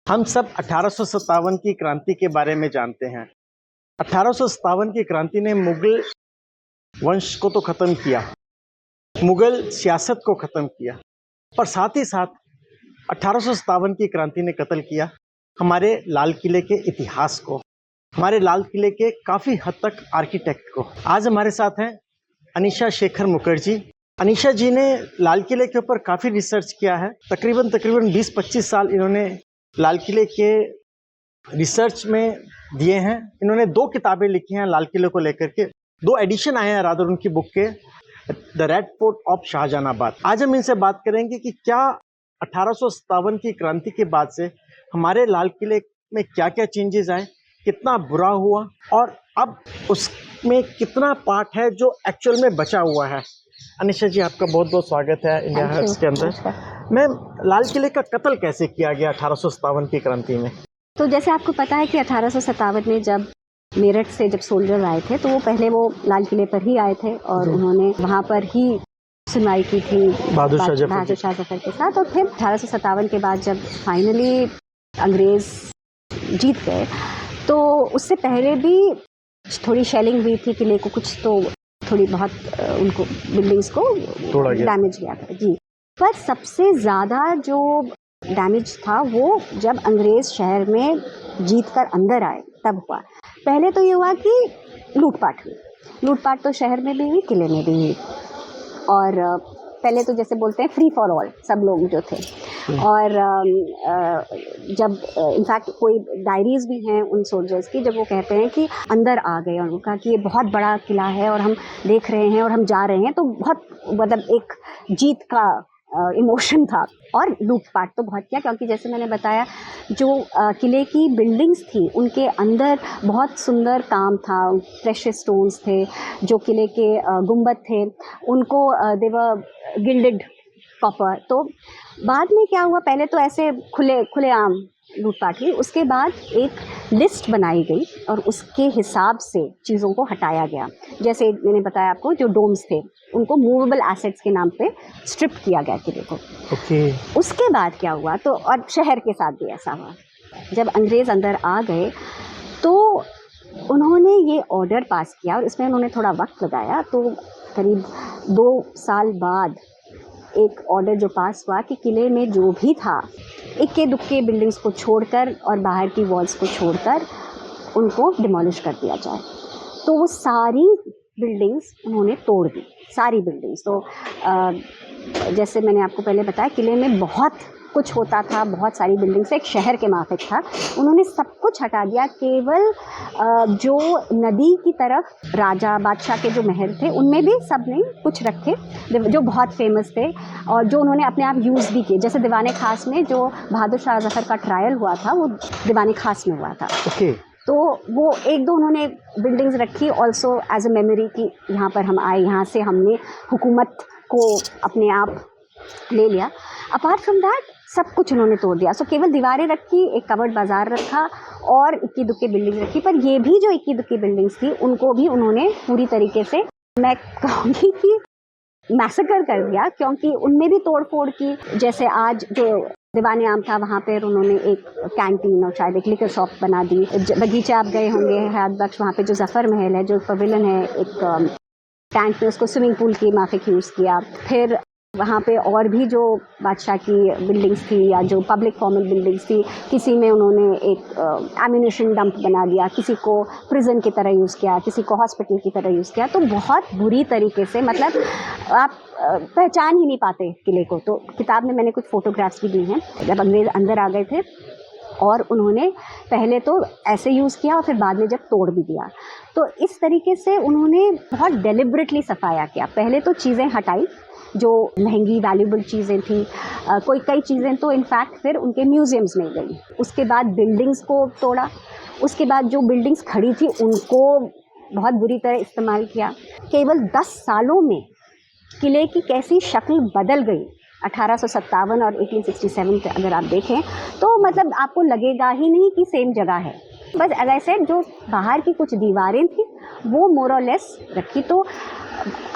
हम सब 1857 की क्रांति के बारे में जानते हैं। 1857 की क्रांति ने मुगल वंश को तो खत्म किया, मुगल सियासत को खत्म किया, पर साथ ही साथ 1857 की क्रांति ने कत्ल किया हमारे लाल किले के इतिहास को, हमारे लाल किले के काफ़ी हद तक आर्किटेक्ट को। आज हमारे साथ हैं अनीशा शेखर मुखर्जी। अनीशा जी ने लाल किले के ऊपर काफ़ी रिसर्च किया है। तकरीबन 20-25 साल इन्होंने लाल किले के रिसर्च में दिए हैं। इन्होंने 2 किताबें लिखी हैं लाल किले को लेकर के, 2 एडिशन आए हैं रादर उनकी बुक के, the red fort of Shahjahanabad. आज हम इनसे बात करेंगे कि क्या 1857 की क्रांति के बाद से हमारे लाल किले में क्या क्या चेंजेस आए, कितना बुरा हुआ और अब उसमें कितना पार्ट है जो एक्चुअल में बचा हुआ है। अनीशा जी, आपका बहुत बहुत स्वागत है इंडिया हर्ट्स के अंदर। मैम, लाल किले का कत्ल कैसे किया गया 1857 की क्रांति में? तो जैसे आपको पता है कि 1857 में जब मेरठ से जब सोल्जर आए थे तो वो पहले वो लाल किले पर ही आए थे और उन्होंने वहाँ पर ही सुनवाई की थी बहादुर शाह जफर के साथ। और फिर 1857 के बाद जब फाइनली अंग्रेज जीत गए तो उससे पहले भी थोड़ी शेलिंग हुई थी किले को, कुछ तो थोड़ी बहुत उनको बिल्डिंग्स को डैमेज किया था जी। पर सबसे ज़्यादा जो डैमेज था वो जब अंग्रेज़ शहर में जीत कर अंदर आए तब हुआ। पहले तो ये हुआ कि लूटपाट तो शहर में भी हुई, किले में भी हुई। और पहले तो जैसे बोलते हैं फ्री फॉर ऑल, सब लोग जो थे। और जब इनफैक्ट कोई डायरीज़ भी हैं उन सोल्जर्स की, जब वो कहते हैं कि अंदर आ गए और उनका कि ये बहुत बड़ा किला है और हम देख रहे हैं और हम जा रहे हैं, तो बहुत मतलब एक जीत का इमोशन था। और लूटपाट तो बहुत किया, क्योंकि जैसे मैंने बताया जो किले की बिल्डिंग्स थी उनके अंदर बहुत सुंदर काम था, प्रेशियस स्टोन्स थे, जो किले के गुंबद थे उनको दे वर गिल्डेड कॉपर। तो बाद में क्या हुआ, पहले तो ऐसे खुलेआम लूटपाट हुई, उसके बाद एक लिस्ट बनाई गई और उसके हिसाब से चीज़ों को हटाया गया। जैसे मैंने बताया आपको, जो डोम्स थे उनको मूवेबल एसेट्स के नाम पे स्ट्रिप किया गया किले को। उसके बाद क्या हुआ, तो और शहर के साथ भी ऐसा हुआ, जब अंग्रेज़ अंदर आ गए तो उन्होंने ये ऑर्डर पास किया और इसमें उन्होंने थोड़ा वक्त लगाया। तो करीब 2 साल बाद एक ऑर्डर जो पास हुआ कि किले में जो भी था इक्के दुक्के बिल्डिंग्स को छोड़कर और बाहर की वॉल्स को छोड़कर उनको डिमोलिश कर दिया जाए। तो वो सारी बिल्डिंग्स उन्होंने तोड़ दी, सारी बिल्डिंग्स। तो जैसे मैंने आपको पहले बताया, किले में बहुत कुछ होता था, बहुत सारी बिल्डिंग्स, एक शहर के माफिक था। उन्होंने सब कुछ हटा दिया, केवल जो नदी की तरफ राजा बादशाह के जो महल थे उनमें भी सब ने कुछ रखे जो बहुत फेमस थे और जो उन्होंने अपने आप यूज़ भी किए। जैसे दीवाने खास में जो बहादुर शाह जफर का ट्रायल हुआ था वो दीवाने खास में हुआ था। तो वो 1-2 उन्होंने बिल्डिंग्स रखी ऑल्सो एज अ मेमोरी कि यहाँ पर हम आए, यहाँ से हमने हुकूमत को अपने आप ले लिया। अपार्ट फ्रॉम दैट सब कुछ उन्होंने तोड़ दिया। सो केवल दीवारें रखी, एक कवर्ड बाज़ार रखा और इक्की दुक्की बिल्डिंग्स रखी। पर ये भी जो इक्की दुक्की बिल्डिंग्स थी उनको भी उन्होंने पूरी तरीके से, मैं कहूँगी कि मैसेकर कर दिया, क्योंकि उनमें भी तोड़ फोड़ की। जैसे आज जो दीवाने आम था वहाँ पर उन्होंने एक कैंटीन और शायद एक लिकर शॉप बना दी। बगीचे आप गए होंगे हयात बख्श, वहाँ पे जो जफ़र महल है, जो पवेलियन है एक टैंक में, उसको स्विमिंग पूल की माफिक यूज़ किया। फिर वहाँ पे और भी जो बादशाह की बिल्डिंग्स थी या जो पब्लिक फॉर्मल बिल्डिंग्स थी, किसी में उन्होंने एक एम्यूनेशन डंप बना दिया, किसी को प्रिजन की तरह यूज़ किया, किसी को हॉस्पिटल की तरह यूज़ किया। तो बहुत बुरी तरीके से, मतलब आप पहचान ही नहीं पाते किले को। तो किताब में मैंने कुछ फ़ोटोग्राफ्स भी दी हैं जब अंग्रेज़ अंदर आ गए थे और उन्होंने पहले तो ऐसे यूज़ किया और फिर बाद में जब तोड़ भी दिया। तो इस तरीके से उन्होंने बहुत डेलिबरेटली सफाया किया। पहले तो चीज़ें हटाई जो महंगी वैल्यूबल चीज़ें थी, कई चीज़ें तो इनफैक्ट फिर उनके म्यूज़ियम्स में गई। उसके बाद बिल्डिंग्स को तोड़ा, उसके बाद जो बिल्डिंग्स खड़ी थी उनको बहुत बुरी तरह इस्तेमाल किया। केवल 10 सालों में किले की कैसी शक्ल बदल गई 1857 और 1867 के अगर आप देखें तो मतलब आपको लगेगा ही नहीं कि सेम जगह है। बस एज आई सेड, जो बाहर की कुछ दीवारें थी वो मोर और लेस रखी। तो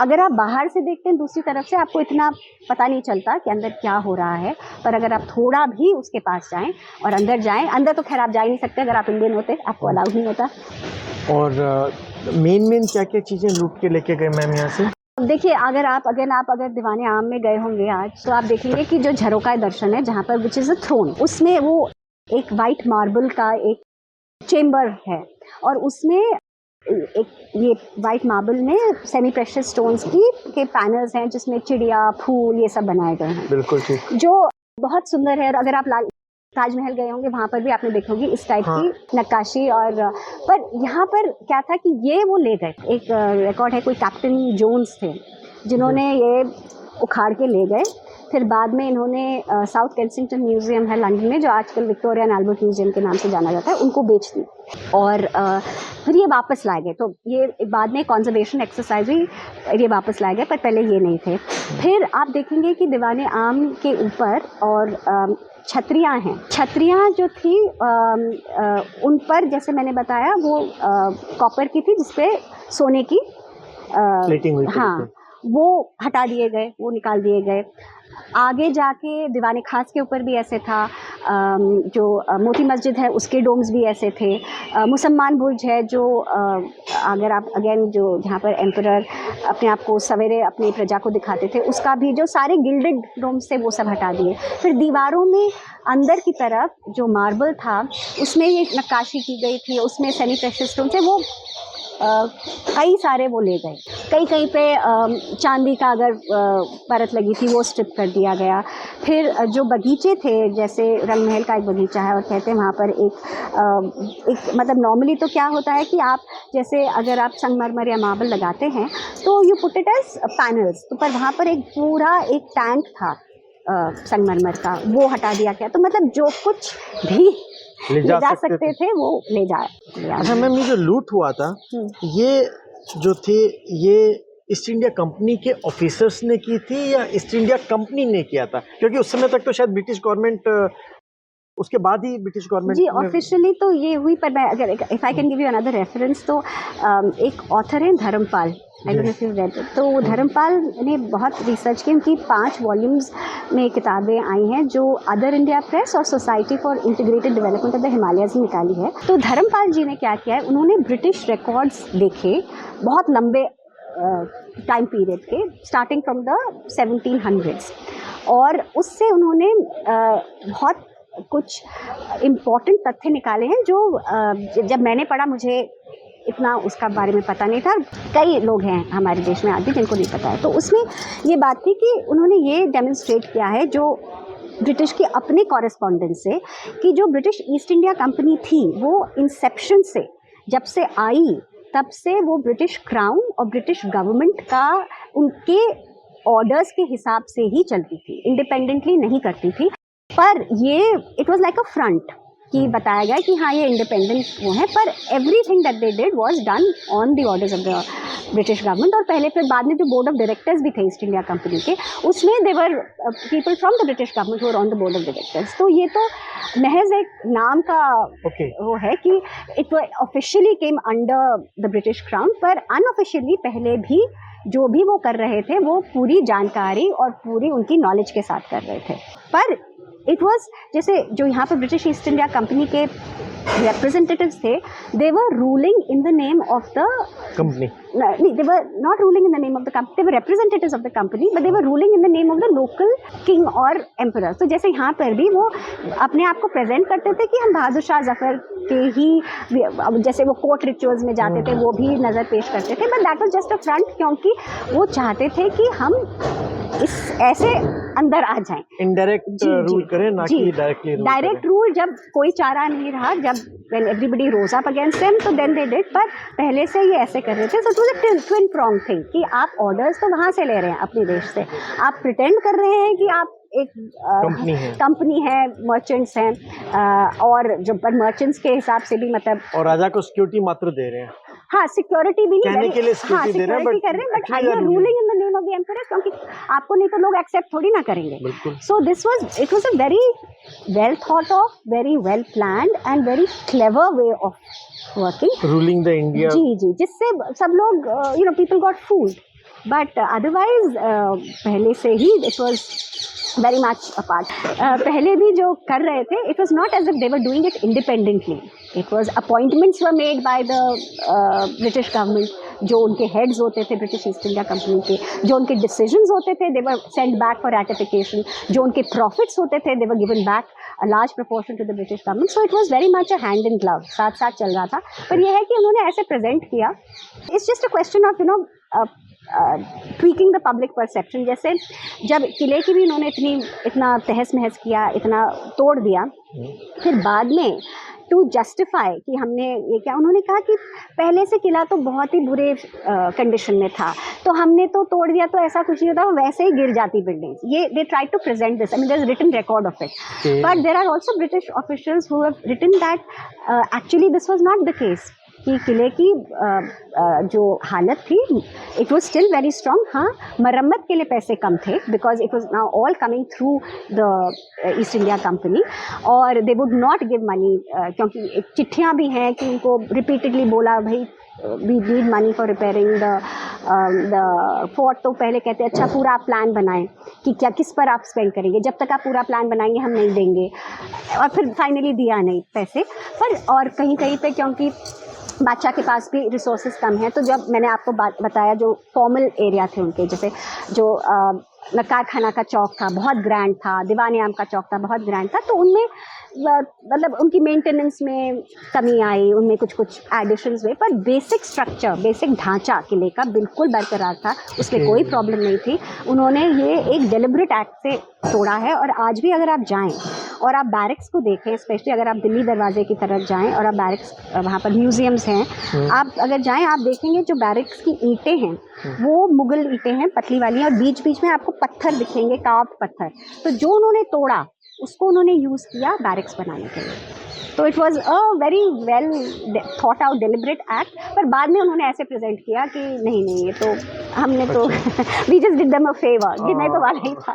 अगर आप बाहर से देखते हैं दूसरी तरफ से आपको इतना पता नहीं चलता कि अंदर क्या हो रहा है, पर अगर आप थोड़ा भी उसके पास जाएं और अंदर जाएं, अंदर तो खैर आप जा ही नहीं सकते, अगर आप इंडियन होते आपको अलाउड नहीं होता। और मेन क्या क्या चीज़ें लूट के लेके गए मैम यहाँ से? देखिए, अगर दीवाने आम में गए होंगे आज, तो आप देखेंगे कि जो झरोका दर्शन है जहाँ पर विच इज़ अ थ्रोन, उसमें वो एक वाइट मार्बल का एक चेम्बर है और उसमें एक ये वाइट मार्बल में सेमी प्रेशियस स्टोन्स के पैनल्स हैं जिसमें चिड़िया, फूल, ये सब बनाए गए हैं। बिल्कुल ठीक। जो बहुत सुंदर है। और अगर आप ताजमहल गए होंगे, वहाँ पर भी आपने देखी होगी इस टाइप की नक्काशी। और पर यहाँ पर क्या था कि ये वो ले गए, एक रिकॉर्ड है, कोई कैप्टन जोन्स थे जिन्होंने ये उखाड़ के ले गए। फिर बाद में इन्होंने साउथ केंसिंगटन म्यूजियम है लंदन में, जो आजकल विक्टोरिया एंड अल्बर्ट म्यूजियम के नाम से जाना जाता है, उनको बेच दी और फिर ये वापस लाए गए। तो ये बाद में कंजर्वेशन एक्सरसाइज हुई, ये वापस लाए गए, पर पहले ये नहीं थे। फिर आप देखेंगे कि दीवाने आम के ऊपर और छतरियाँ हैं। छतरियाँ जो थी उन पर, जैसे मैंने बताया, वो कॉपर की थी जिसपे सोने की प्लेटिंग हुई। हाँ, वो हटा दिए गए, वो निकाल दिए गए। आगे जाके दीवाने खास के ऊपर भी ऐसे था, जो मोती मस्जिद है उसके डोम्स भी ऐसे थे। मुसलमान बुर्ज है, जो अगर आप अगेन जो जहाँ पर एम्परर अपने आप को सवेरे अपनी प्रजा को दिखाते थे, उसका भी जो सारे गिल्डेड डोम्स थे वो सब हटा दिए। फिर दीवारों में अंदर की तरफ जो मार्बल था उसमें ये नक्काशी की गई थी, उसमें सेमी प्रेशियस स्टोन थे, वो कई सारे वो ले गए। कहीं पे चांदी का अगर परत लगी थी वो स्ट्रिप कर दिया गया। फिर जो बगीचे थे, जैसे रंग महल का एक बगीचा है और कहते हैं वहाँ पर एक मतलब नॉर्मली तो क्या होता है कि आप जैसे अगर आप संगमरमर या मार्बल लगाते हैं तो you put it as panels, तो पर वहाँ पर एक पूरा एक टैंक था संगमरमर का, वो हटा दिया गया। तो मतलब जो कुछ भी ले जा सकते थे वो ले जा। अच्छा मैम, ये जो लूट हुआ था, ये जो थे ये ईस्ट इंडिया कंपनी के ऑफिसर्स ने की थी या ईस्ट इंडिया कंपनी ने किया था? क्योंकि उस समय तक तो शायद ब्रिटिश गवर्नमेंट, उसके बाद ही ब्रिटिश गवर्नमेंट जी ऑफिशियली तो ये हुई, पर मैं अगर if I can give you another reference, तो एक ऑथर है Dharampal, I don't know if you read it. तो धर्मपाल ने बहुत रिसर्च की, उनकी 5 वॉल्यूम्स में किताबें आई हैं जो अदर इंडिया प्रेस और society for integrated development of the Himalayas ने निकाली है। तो धर्मपाल जी ने क्या किया है, उन्होंने ब्रिटिश रिकॉर्ड्स देखे बहुत लंबे टाइम पीरियड के, स्टार्टिंग फ्रॉम द 1700s, और उससे उन्होंने बहुत कुछ इम्पॉर्टेंट तथ्य निकाले हैं जो जब मैंने पढ़ा मुझे इतना उसका बारे में पता नहीं था। कई लोग हैं हमारे देश में आज भी जिनको नहीं पता है। तो उसमें ये बात थी कि उन्होंने ये डेमोन्स्ट्रेट किया है जो ब्रिटिश के अपने कॉरेस्पॉन्डेंस से, कि जो ब्रिटिश ईस्ट इंडिया कंपनी थी वो इंसेप्शन से, जब से आई तब से वो ब्रिटिश क्राउन और ब्रिटिश गवर्नमेंट का उनके ऑर्डर्स के हिसाब से ही चलती थी, इंडिपेंडेंटली नहीं करती थी। पर ये it was like a front कि बताया गया कि हाँ ये इंडिपेंडेंट वो है, पर everything that they did was done on the orders of the British government. और पहले फिर बाद में जो बोर्ड ऑफ डायरेक्टर्स भी थे ईस्ट इंडिया कंपनी के, उसमें there were people from the British government were on the board of directors. तो ये तो महज एक नाम का वो है कि it officially came under the British crown, पर अनऑफिशियली पहले भी जो भी वो कर रहे थे वो पूरी जानकारी और पूरी उनकी नॉलेज के साथ कर रहे थे। पर इट वॉज जैसे जो यहाँ पर ब्रिटिश ईस्ट इंडिया कंपनी के representatives थे, they were ruling in the name of the company. नहीं, they were not ruling in the name of the company, they were representatives of the company, but they were ruling in the name of the local king or emperor. तो जैसे यहाँ पर भी वो अपने आप को प्रेजेंट करते थे कि हम बहादुर शाह जफर के ही, जैसे वो कोर्ट रिचुअल्स में जाते थे वो भी नज़र पेश करते थे, but that was just a front, क्योंकि वो चाहते थे कि हम इस ऐसे अंदर आ जाएं, इनडायरेक्ट रूल करें, ना कि डायरेक्टली रूल। डायरेक्ट रूल जब कोई चारा नहीं रहा, जब when everybody rose up against them, तो then they did, पर पहले से ये ऐसे कर रहे थे। So it was a twin prong thing कि आप ऑर्डर्स तो वहाँ से ले रहे हैं अपने देश से, आप प्रिटेंड कर रहे हैं कि आप एक कंपनी है, मर्चेंट्स हैं, और जो पर मर्चेंट्स के हिसाब से भी मतलब, और राजा को सिक्योरिटी मात्र दे रहे हैं। हाँ, सिक्योरिटी भी नहीं कहने के लिए सिक्योरिटी दे रहे हैं, कर रहे हैं, but I am ruling in the name of the emperor, क्योंकि आपको नहीं तो लोग एक्सेप्ट थोड़ी ना करेंगे। So this was, it was a very well thought of, very well planned and very clever way of working, ruling the India. जी, जिससे सब लोग, you know, people got fooled. But otherwise पहले से ही it was very much apart. पहले भी जो कर रहे थे, it was not as if they were doing it independently, it was appointments were made by the British government. जो उनके हेड्स होते थे ब्रिटिश ईस्ट इंडिया कंपनी के, जो उनके डिसीजंस होते थे, they were send back for ratification. जो उनके प्रॉफिट्स होते थे, they were given back a large proportion to the British government. So it was very much a hand in glove, साथ साथ चल रहा था। पर यह है कि उन्होंने ऐसे प्रेजेंट किया, it's just a question of tweaking the public perception. जैसे जब किले की भी उन्होंने इतना तहस महस किया, इतना तोड़ दिया, फिर बाद में टू जस्टिफाई कि हमने ये क्या, उन्होंने कहा कि पहले से किला तो बहुत ही बुरे कंडीशन में था, तो हमने तो तोड़ दिया, तो ऐसा कुछ नहीं होता, वैसे ही गिर जाती बिल्डिंग्स। ये they try to present this, I mean there is written record of it, but there are also British officials who have written that actually this was not the case, कि किले की जो हालत थी, it was still very strong. हाँ, मरम्मत के लिए पैसे कम थे, because it was now all coming through the East India Company, और they would not give money, क्योंकि चिट्ठियाँ भी हैं कि उनको रिपीटेडली बोला, भाई we need money for repairing the fort. तो पहले कहते अच्छा पूरा आप प्लान बनाएं कि क्या किस पर आप स्पेंड करेंगे, जब तक आप पूरा प्लान बनाएंगे हम नहीं देंगे, और फिर फाइनली दिया नहीं पैसे पर। और कहीं कहीं पे क्योंकि बादशाह के पास भी रिसोर्सेज कम है, तो जब मैंने आपको बताया जो फॉर्मल एरिया थे उनके, जैसे जो नक्कार खाना का चौक था बहुत ग्रैंड था, दीवान आम का चौक था बहुत ग्रैंड था, तो उनमें मतलब उनकी मेंटेनेंस में कमी आई, उनमें कुछ कुछ एडिशंस हुए, पर बेसिक स्ट्रक्चर, बेसिक ढांचा किले का बिल्कुल बरकरार था, उसमें कोई प्रॉब्लम नहीं थी। उन्होंने ये एक डेलिब्रेट एक्ट से तोड़ा है। और आज भी अगर आप जाएं और आप बैरिक्स को देखें, स्पेशली अगर आप दिल्ली दरवाजे की तरफ जाएं और आप बैरिक्स, वहाँ पर म्यूजियम्स हैं, आप अगर जाएं आप देखेंगे जो बैरिक्स की ईंटें हैं वो मुगल ईंटें हैं, पतली वाली, और बीच बीच में आपको पत्थर दिखेंगे, कार्व्ड पत्थर। तो जो उन्होंने तोड़ा उसको उन्होंने यूज़ किया बैरिक्स बनाने के लिए। तो it was a very well thought out deliberate act. पर बाद में उन्होंने ऐसे प्रेजेंट किया कि नहीं नहीं, ये तो हमने तो we just did them a favour, गिरने तो वाला ही था।